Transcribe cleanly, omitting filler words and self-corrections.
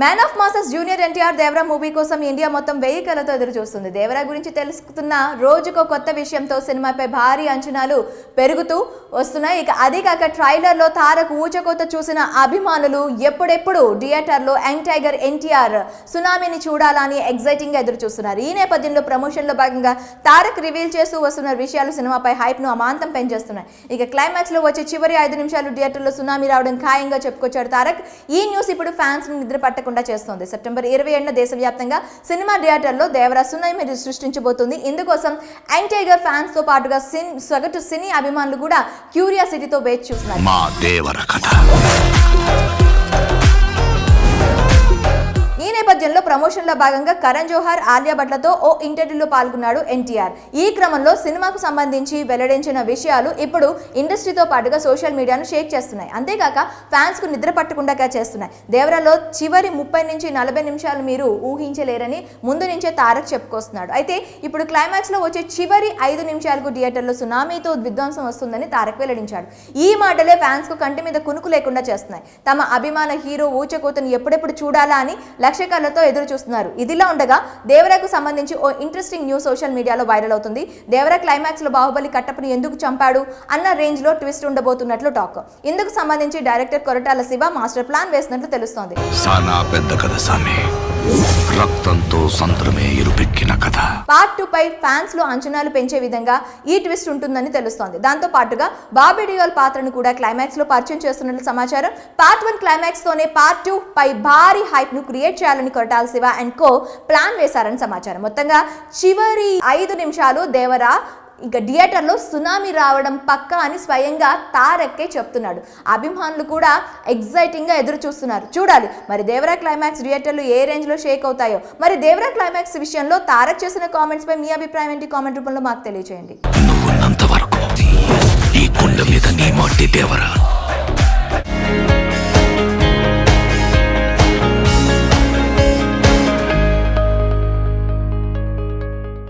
Man of masses junior NTR Devara movie కోసం India మొత్తం 1000 కళ్ళతో ఎదురు చూస్తుంది. దేవరా గురించి తెలుసుకున్న రోజుకో కొత్త విషయంతో సినిమాపై భారీ అంచనాలు పెరుగుతూ వస్తున్నాయి. ఇక అదే కాక ట్రైలర్ లో తారక్ ఊచకోత చూసిన అభిమానులు ఎప్పుడెప్పుడు థియేటర్ లో యంగ్ టైగర్ ఎన్టీఆర్ సునామీని చూడాలని ఎగ్జైటింగ్ గా ఎదురు చూస్తున్నారు. ఈ నేపథ్యంలో ప్రమోషన్ లో భాగంగా తారక్ రివీల్ చేస్తూ వస్తున్న విషయాలు సినిమాపై హైప్ ను అమాంతం పెంచేస్తున్నాయి. ఇక క్లైమాక్స్ లో వచ్చే చివరి 5 నిమిషాలు థియేటర్ లో సునామీ రావడం ఖాయంగా చెప్పుకొచ్చాడు తారక్. ఈ న్యూస్ ఇప్పుడు ఫ్యాన్స్ ని నిద్ర చేస్తుంది. సెప్టెంబర్ 27న దేశవ్యాప్తంగా సినిమా థియేటర్లో దేవరా సునామీ సృష్టించబోతుంది. ఇందుకోసం యంగ్ టైగర్ ఫ్యాన్స్ తో పాటుగా సగటు సినీ అభిమానులు కూడా క్యూరియాసిటీతో వేచి చూస్తున్నారు. ఈ నేపథ్యంలో ప్రమోషన్ లో భాగంగా కరణ్ జోహార్, ఆలియా భట్లతో ఓ ఇంటర్వ్యూలో పాల్గొన్నాడు ఎన్టీఆర్. ఈ క్రమంలో సినిమాకు సంబంధించి వెల్లడించిన విషయాలు ఇప్పుడు ఇండస్ట్రీతో పాటుగా సోషల్ మీడియాను షేక్ చేస్తున్నాయి. అంతేకాక ఫ్యాన్స్ కు నిద్ర పట్టకుండా చేస్తున్నాయి. దేవరాలో చివరి 30 నుంచి 40 నిమిషాలు మీరు ఊహించలేరని ముందు నుంచే తారక్ చెప్పుకొస్తున్నాడు. అయితే ఇప్పుడు క్లైమాక్స్ లో వచ్చే చివరి 5 నిమిషాలకు థియేటర్లో సునామీతో విధ్వంసం వస్తుందని తారక్ వెల్లడించాడు. ఈ మాటలే ఫ్యాన్స్ కు కంటి మీద కునుకు లేకుండా చేస్తున్నాయి. తమ అభిమాన హీరో ఊచకోతను ఎప్పుడెప్పుడు చూడాలా అని లక్షకాలతో ఎదురు చూస్తున్నారు. ఇదిలా ఉండగా దేవరాకు సంబంధించి ఓ ఇంట్రెస్టింగ్ న్యూస్ సోషల్ మీడియాలో వైరల్ అవుతుంది. దేవరా క్లైమాక్స్ లో బాహుబలి కట్టప్పని ఎందుకు చంపాడు అన్న రేంజ్ లో ట్విస్ట్ ఉండబోతున్నట్లు టాక్. ఇందుకు సంబంధించి director Koratala Shiva master plan వేసినట్లు తెలుస్తోంది. పార్ట్ 2 పై ఫ్యాన్స్ లో అంచనాలు పెంచే విధంగా ఈ ట్విస్ట్ ఉంటుందని తెలుస్తోంది. దాంతో పాటుగా బాబీ డియోల్ పాత్రను కూడా క్లైమాక్స్ లో పరిచయం చేస్తున్నట్లు సమాచారం. పార్ట్ 1 క్లైమాక్స్ తోనే పార్ట్ 2 పై భారీ హైప్ ను క్రియేట్ చేయాలని Koratala Shiva and co plan వేశారని సమాచారం. మొత్తంగా చివరి 5 నిమిషాలు దేవరా ఇక థియేటర్లో సునామీ రావడం పక్కా అని స్వయంగా తారక్కే చెప్తున్నాడు. అభిమానులు కూడా ఎగ్జైటింగ్ గా ఎదురు చూస్తున్నారు. చూడాలి మరి దేవరా క్లైమాక్స్ థియేటర్లు ఏ రేంజ్ లో షేక్ అవుతాయో. మరి దేవరా క్లైమాక్స్ విషయంలో తారక్ చేసిన కామెంట్స్ పై మీ అభిప్రాయం ఏంటి? కామెంట్ రూపంలో మాకు తెలియజేయండి.